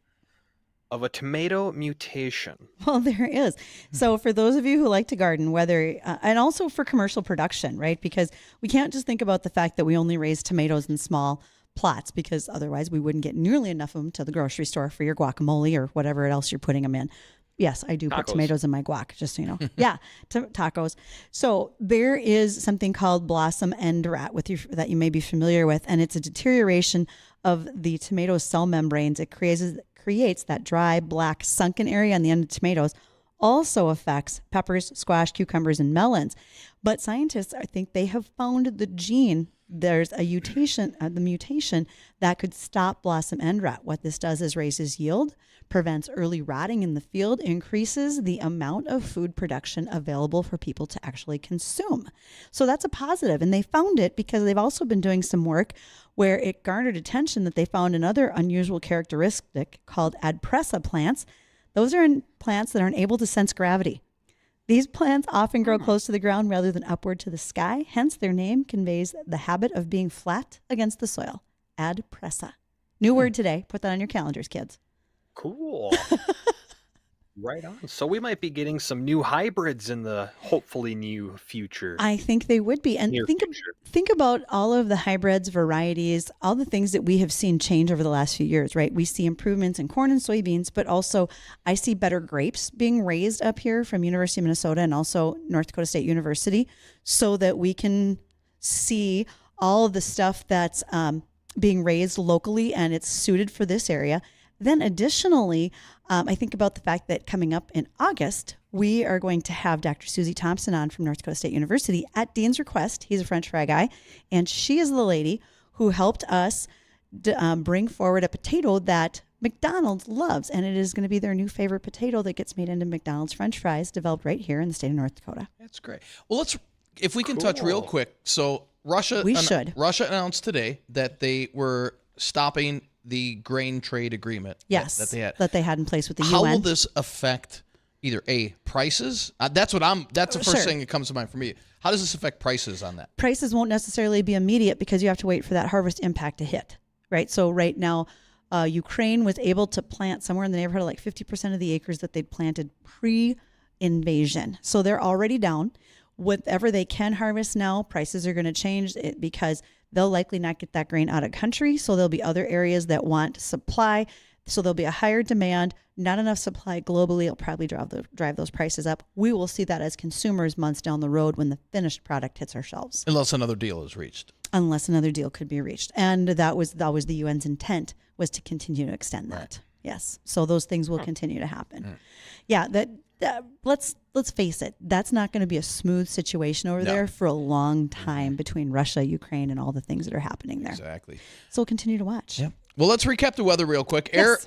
Speaker 4: of a tomato mutation.
Speaker 3: Well, there is. So for those of you who like to garden, whether and also for commercial production, right? Because we can't just think about the fact that we only raise tomatoes in small plots, because otherwise we wouldn't get nearly enough of them to the grocery store for your guacamole or whatever else you're putting them in. Yes, I do put
Speaker 4: Tacos.
Speaker 3: tomatoes in my guac, just so you know. Yeah, tacos. So there is something called blossom end rot that you may be familiar with, and it's a deterioration of the tomato cell membranes. It creates that dry, black, sunken area on the end of tomatoes. Also affects peppers, squash, cucumbers, and melons. But scientists, I think they have found the gene. There's a mutation, the mutation that could stop blossom end rot. What this does is raises yield, prevents early rotting in the field, increases the amount of food production available for people to actually consume. So that's a positive. And they found it because they've also been doing some work where it garnered attention that they found another unusual characteristic called adpressa plants. Those are in plants that aren't able to sense gravity. These plants often grow close to the ground rather than upward to the sky. Hence, their name conveys the habit of being flat against the soil. Adpressa. New word today. Put that on your calendars, kids.
Speaker 4: Cool. Right on. So we might be getting some new hybrids in the hopefully new future.
Speaker 3: I think they would be. And think about all of the hybrids, varieties, all the things that we have seen change over the last few years, right? We see improvements in corn and soybeans, but also I see better grapes being raised up here from University of Minnesota and also North Dakota State University so that we can see all of the stuff that's being raised locally and it's suited for this area. Then additionally, I think about the fact that coming up in August, we are going to have Dr. Susie Thompson on from North Dakota State University at Dean's request. He's a French fry guy, and she is the lady who helped us bring forward a potato that McDonald's loves, and it is going to be their new favorite potato that gets made into McDonald's French fries, developed right here in the state of North Dakota.
Speaker 2: That's great. Well, if we can touch real quick. So Russia announced today that they were stopping the grain trade agreement
Speaker 3: that they had in place with the UN.
Speaker 2: How will this affect either prices? That's the first thing that comes to mind for me. How does this affect prices on that?
Speaker 3: Prices won't necessarily be immediate because you have to wait for that harvest impact to hit, right? So right now, Ukraine was able to plant somewhere in the neighborhood of like 50% of the acres that they'd planted pre-invasion. So they're already down. Whatever they can harvest now, prices are going to change because they'll likely not get that grain out of country. So there'll be other areas that want supply. So there'll be a higher demand, not enough supply globally. It'll probably drive those prices up. We will see that as consumers months down the road when the finished product hits our shelves.
Speaker 2: Unless another deal is reached.
Speaker 3: Unless another deal could be reached. And that was the UN's intent, was to continue to extend that. Right. Yes. So those things will continue to happen. Yeah, let's face it, that's not going to be a smooth situation over there for a long time between Russia, Ukraine, and all the things that are happening there.
Speaker 2: Exactly.
Speaker 3: So we'll continue to watch.
Speaker 2: Yeah. Well, let's recap the weather real quick.
Speaker 3: Yes.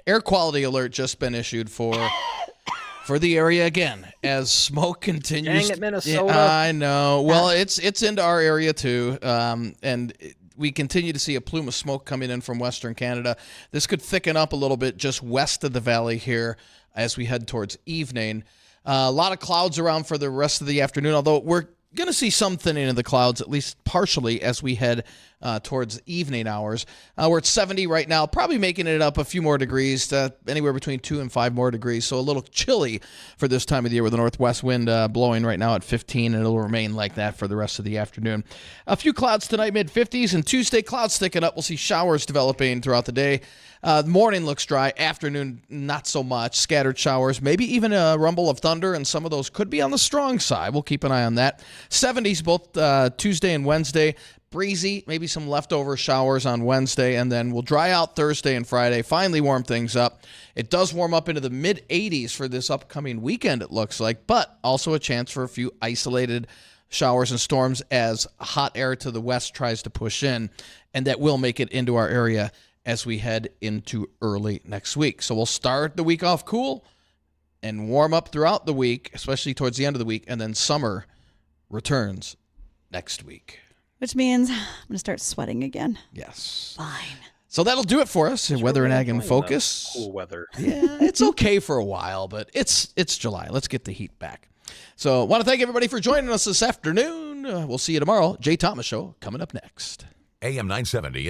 Speaker 2: Air quality alert just been issued for the area again as smoke continues.
Speaker 4: Dang it, Minnesota.
Speaker 2: I know. Well, it's into our area too, and we continue to see a plume of smoke coming in from Western Canada. This could thicken up a little bit just west of the valley here as we head towards evening. A lot of clouds around for the rest of the afternoon, although we're going to see some thinning of the clouds, at least partially, as we head towards evening hours. We're at 70 right now, probably making it up a few more degrees, anywhere between 2 and 5 more degrees. So a little chilly for this time of the year with the northwest wind blowing right now at 15, and it'll remain like that for the rest of the afternoon. A few clouds tonight, mid-50s, and Tuesday, clouds sticking up. We'll see showers developing throughout the day. Morning looks dry. Afternoon, not so much. Scattered showers, maybe even a rumble of thunder, and some of those could be on the strong side. We'll keep an eye on that. 70s both Tuesday and Wednesday. Breezy, maybe some leftover showers on Wednesday, and then we'll dry out Thursday and Friday, finally warm things up. It does warm up into the mid-80s for this upcoming weekend, it looks like, but also a chance for a few isolated showers and storms as hot air to the west tries to push in, and that will make it into our area as we head into early next week. So we'll start the week off cool and warm up throughout the week, especially towards the end of the week, and then summer returns next week.
Speaker 3: Which means I'm going to start sweating again.
Speaker 2: Yes.
Speaker 3: Fine.
Speaker 2: So that'll do it for us in Weather and Ag in Focus.
Speaker 4: Cool weather.
Speaker 2: Yeah, it's okay for a while, but it's July. Let's get the heat back. So I want to thank everybody for joining us this afternoon. We'll see you tomorrow. Jay Thomas Show coming up next.
Speaker 6: AM 970.